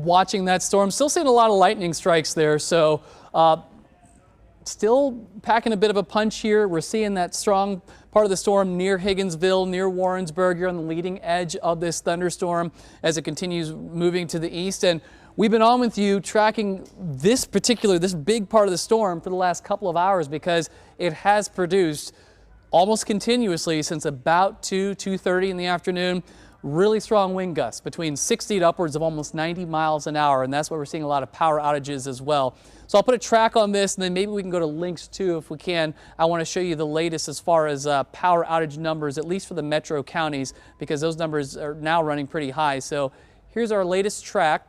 watching that storm. Still seeing a lot of lightning strikes there, so still packing a bit of a punch here. We're seeing that strong part of the storm near Higginsville, near Warrensburg. You're on the leading edge of this thunderstorm as it continues moving to the east. And we've been on with you tracking this big part of the storm for the last couple of hours because it has produced almost continuously since about 2:30 in the afternoon. Really strong wind gusts between 60 to upwards of almost 90 miles an hour, and that's why we're seeing a lot of power outages as well. So I'll put a track on this, and then maybe we can go to links too if we can. I want to show you the latest as far as power outage numbers, at least for the metro counties, because those numbers are now running pretty high. So here's our latest track.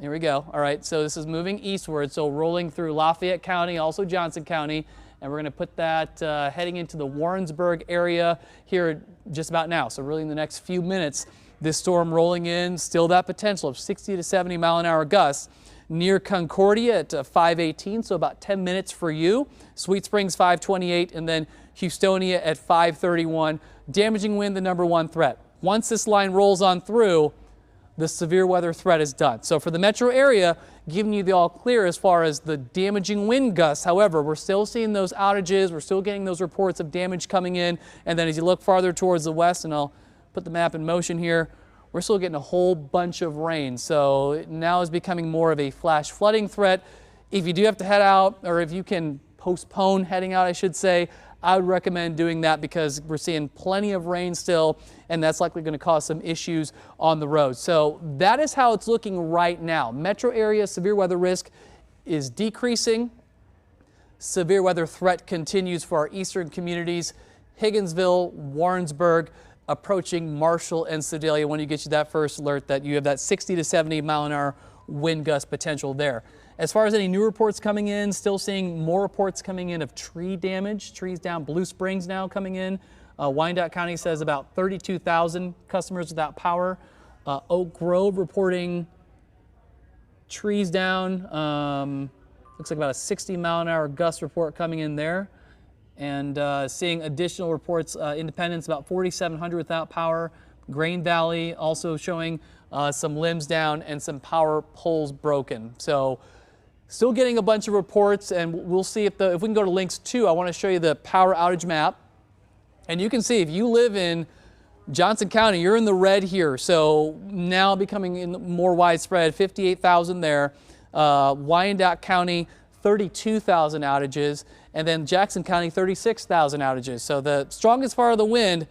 Here we go. All right, so this is moving eastward, so rolling through Lafayette County, also Johnson County. And we're going to put that heading into the Warrensburg area here just about now. So really in the next few minutes, this storm rolling in, still that potential of 60 to 70 mile an hour gusts near Concordia at 5:18, so about 10 minutes for you. Sweet Springs 5:28, and then Houstonia at 5:31. Damaging wind, the #1 threat. Once this line rolls on through, the severe weather threat is done. So for the metro area, giving you the all clear as far as the damaging wind gusts. However, we're still seeing those outages. We're still getting those reports of damage coming in. And then as you look farther towards the west, and I'll put the map in motion here, we're still getting a whole bunch of rain. So it now is becoming more of a flash flooding threat. If you do have to head out, or if you can postpone heading out, I should say, I would recommend doing that because we're seeing plenty of rain still, and that's likely going to cause some issues on the road. So that is how it's looking right now. Metro area severe weather risk is decreasing. Severe weather threat continues for our eastern communities. Higginsville, Warrensburg, approaching Marshall and Sedalia when you get you that first alert that you have that 60 to 70 mile an hour wind gust potential there. As far as any new reports coming in, still seeing more reports coming in of tree damage. Trees down, Blue Springs now coming in. Wyandotte County says about 32,000 customers without power. Oak Grove reporting trees down. Looks like about a 60 mile an hour gust report coming in there. And seeing additional reports, Independence about 4,700 without power. Grain Valley also showing some limbs down and some power poles broken. So still getting a bunch of reports, and we'll see if we can go to links 2. I want to show you the power outage map. And you can see if you live in Johnson County, you're in the red here. So now becoming more widespread, 58,000 there. Wyandotte County, 32,000 outages. And then Jackson County, 36,000 outages. So the strongest part of the wind,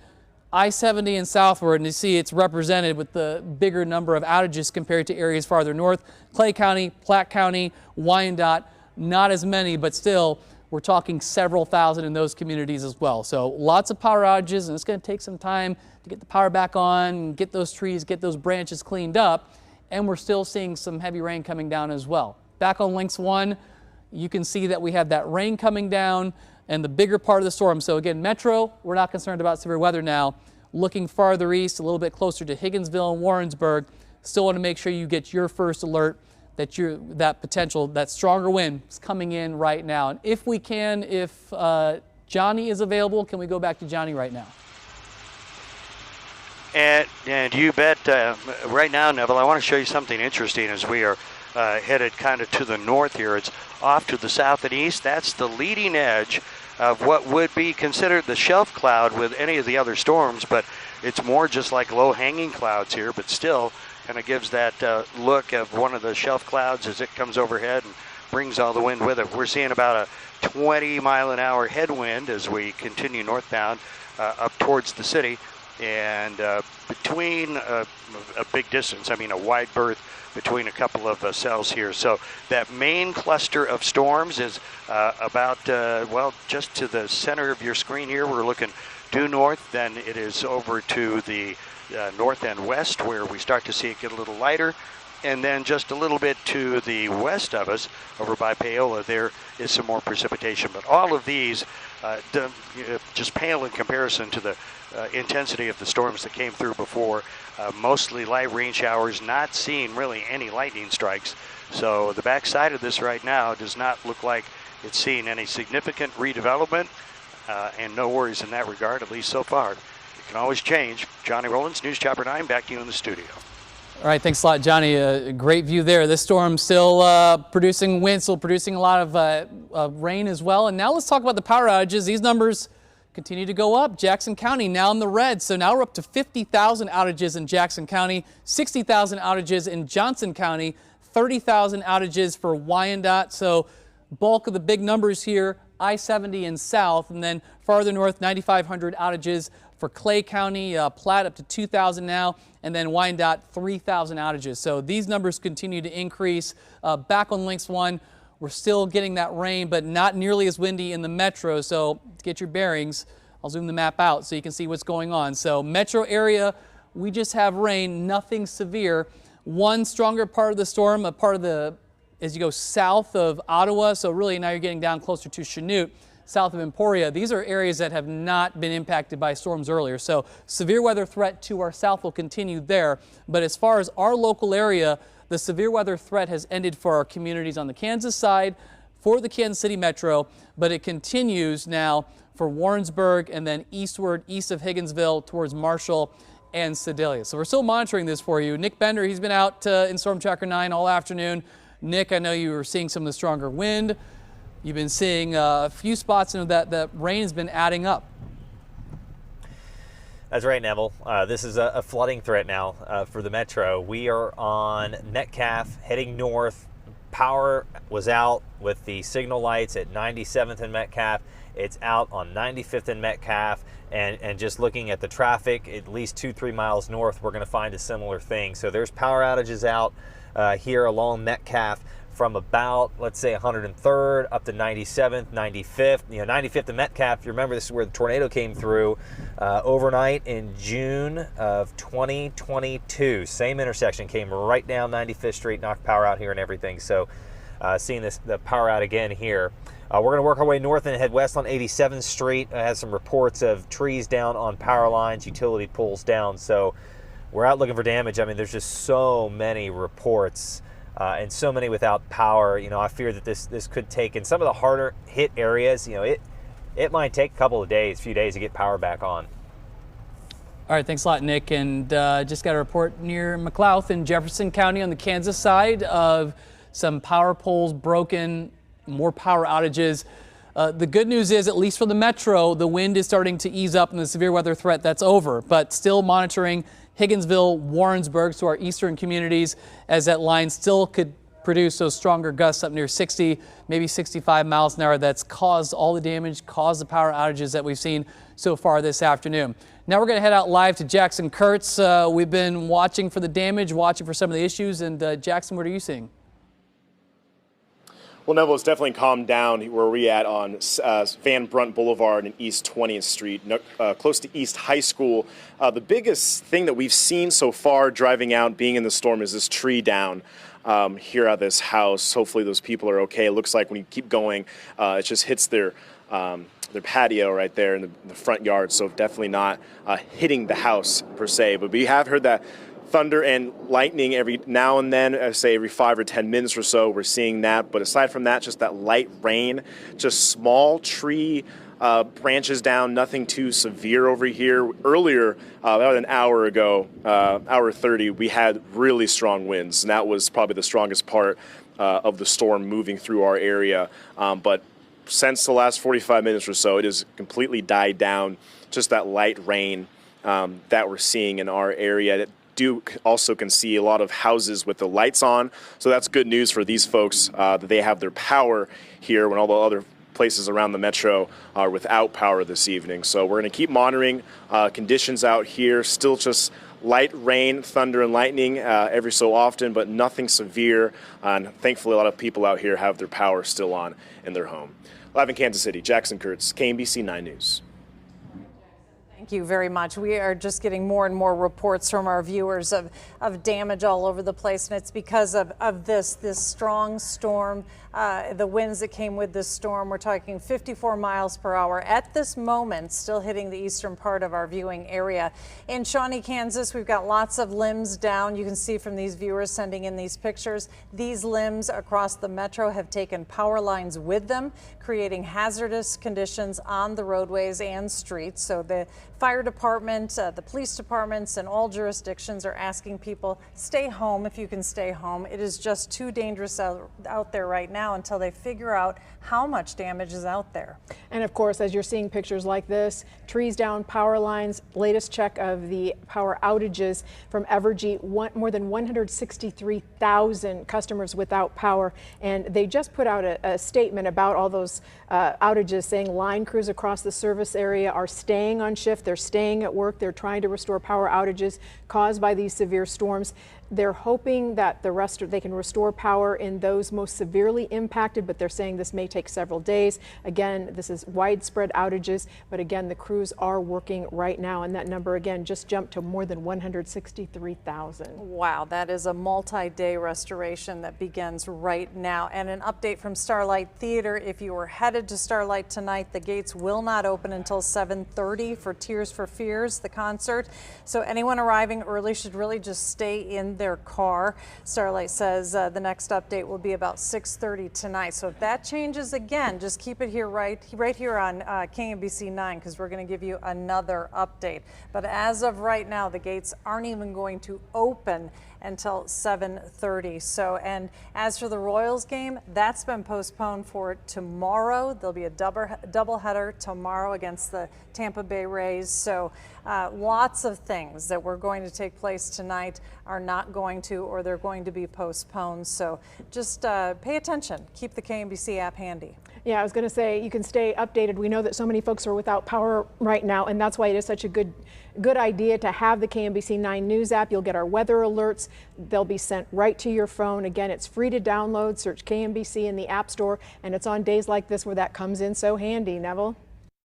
I-70 and southward, and you see it's represented with the bigger number of outages compared to areas farther north. Clay County, Platte County, Wyandotte, not as many, but still we're talking several thousand in those communities as well. So lots of power outages, and it's going to take some time to get the power back on, get those trees, get those branches cleaned up, and we're still seeing some heavy rain coming down as well. Back on links 1, you can see that we have that rain coming down and the bigger part of the storm. So again, metro, we're not concerned about severe weather now. Looking farther east, a little bit closer to Higginsville and Warrensburg, still want to make sure you get your first alert that that potential, that stronger wind is coming in right now. And if we can, if Johnny is available, can we go back to Johnny right now? And you bet. Right now, Neville, I want to show you something interesting as we are headed kind of to the north here. It's off to the south and east. That's the leading edge of what would be considered the shelf cloud with any of the other storms, but it's more just like low-hanging clouds here, but still kind of gives that look of one of the shelf clouds as it comes overhead and brings all the wind with it. We're seeing about a 20 mile an hour headwind as we continue northbound up towards the city, and between a big distance, I mean a wide berth between a couple of cells here. So that main cluster of storms is about, well, just to the center of your screen here. We're looking due north, then it is over to the north and west where we start to see it get a little lighter. And then just a little bit to the west of us, over by Paola, there is some more precipitation. But all of these just pale in comparison to the intensity of the storms that came through before. Mostly light rain showers, not seeing really any lightning strikes. So the backside of this right now does not look like it's seeing any significant redevelopment, and no worries in that regard, at least so far. It can always change. Johnny Rollins, News Chopper 9, back to you in the studio. All right, thanks a lot, Johnny. A great view there. This storm still producing wind, still producing a lot of rain as well. And now let's talk about the power outages. These numbers continue to go up. Jackson County now in the red. So now we're up to 50,000 outages in Jackson County, 60,000 outages in Johnson County, 30,000 outages for Wyandotte. So bulk of the big numbers here, I-70 and south, and then farther north, 9,500 outages for Clay County, Platte up to 2,000 now, and then Wyandotte 3,000 outages. So these numbers continue to increase. Back on Lynx 1, we're still getting that rain, but not nearly as windy in the metro. So to get your bearings, I'll zoom the map out so you can see what's going on. So metro area, we just have rain, nothing severe. One stronger part of the storm, a part of the, as you go south of Ottawa, so really now you're getting down closer to Chanute, south of Emporia. These are areas that have not been impacted by storms earlier. So severe weather threat to our south will continue there. But as far as our local area, the severe weather threat has ended for our communities on the Kansas side, for the Kansas City Metro, but it continues now for Warrensburg and then eastward, east of Higginsville towards Marshall and Sedalia. So we're still monitoring this for you. Nick Bender, he's been out in Storm Tracker 9 all afternoon. Nick, I know you were seeing some of the stronger wind. You've been seeing a few spots that rain has been adding up. That's right, Neville. This is a flooding threat now for the Metro. We are on Metcalf heading north. Power was out with the signal lights at 97th and Metcalf. It's out on 95th and Metcalf. And just looking at the traffic, at least 2-3 miles north, we're going to find a similar thing. So there's power outages out here along Metcalf from about, let's say, 103rd up to 97th, 95th. 95th and Metcalf, you remember this is where the tornado came through overnight in June of 2022. Same intersection, came right down 95th Street, knocked power out here and everything. So seeing the power out again here. We're going to work our way north and head west on 87th Street. Has some reports of trees down on power lines, utility poles down. So we're out looking for damage. I mean, there's just so many reports and so many without power. I fear that this could take, in some of the harder hit areas, it might take a couple of days, few days to get power back on. All right, thanks a lot, Nick. And just got a report near McLouth in Jefferson County on the Kansas side of some power poles broken, more power outages. The good news is, at least for the metro, the wind is starting to ease up and the severe weather threat, that's over. But still monitoring Higginsville, Warrensburg, so our eastern communities, as that line still could produce those stronger gusts up near 60, maybe 65 miles an hour. That's caused all the damage, caused the power outages that we've seen so far this afternoon. Now we're going to head out live to Jackson Kurtz. We've been watching for the damage, watching for some of the issues. And Jackson, what are you seeing? Well, Neville, it's definitely calmed down where we're at on Van Brunt Boulevard and East 20th Street, close to East High School. The biggest thing that we've seen so far driving out, being in the storm, is this tree down here at this house. Hopefully those people are okay. It looks like when you keep going, it just hits their patio right there in the front yard, so definitely not hitting the house per se. But we have heard that thunder and lightning every now and then, I say every 5 or 10 minutes or so, we're seeing that. But aside from that, just that light rain, just small tree branches down, nothing too severe over here. Earlier, about an hour ago, hour 30, we had really strong winds, and that was probably the strongest part of the storm moving through our area. But since the last 45 minutes or so, it has completely died down, just that light rain that we're seeing in our area. Do also can see a lot of houses with the lights on, so that's good news for these folks that they have their power here when all the other places around the metro are without power this evening. So we're going to keep monitoring conditions out here. Still just light rain, thunder, and lightning every so often, but nothing severe. And thankfully, a lot of people out here have their power still on in their home. Live in Kansas City, Jackson Kurtz, KMBC 9 News. Thank you very much. We are just getting more and more reports from our viewers of damage all over the place, and it's because of this strong storm, the winds that came with this storm. We're talking 54 miles per hour at this moment, still hitting the eastern part of our viewing area. In Shawnee, Kansas, we've got lots of limbs down. You can see from these viewers sending in these pictures, these limbs across the metro have taken power lines with them, creating hazardous conditions on the roadways and streets. So the fire department, the police departments, and all jurisdictions are asking people, stay home if you can stay home. It is just too dangerous out there right now until they figure out how much damage is out there. And of course, as you're seeing pictures like this, trees down, power lines, latest check of the power outages from Evergy, more than 163,000 customers without power. And they just put out a statement about all those outages, saying line crews across the service area are staying on shift, they're staying at work, they're trying to restore power outages caused by these severe storms. They're hoping that they can restore power in those most severely impacted, but they're saying this may take several days. Again, this is widespread outages, but again, the crews are working right now, and that number again just jumped to more than 163,000. Wow, that is a multi-day restoration that begins right now. And an update from Starlight Theater: if you were headed to Starlight tonight, the gates will not open until 7:30 for Tears for Fears, the concert. So anyone arriving early should really just stay in their car. Starlight says the next update will be about 6:30 tonight. So if that changes again, just keep it here right here on KMBC 9, because we're going to give you another update. But as of right now, the gates aren't even going to open until 7:30. So, and as for the Royals game, that's been postponed for tomorrow. There'll be a doubleheader tomorrow against the Tampa Bay Rays. So lots of things that were going to take place tonight are not going to, or they're going to be postponed. So just pay attention. Keep the KMBC app handy. Yeah, I was going to say, you can stay updated. We know that so many folks are without power right now, and that's why it is such a good idea to have the KMBC 9 News app. You'll get our weather alerts. They'll be sent right to your phone. Again, it's free to download. Search KMBC in the App Store, and it's on days like this where that comes in so handy. Neville?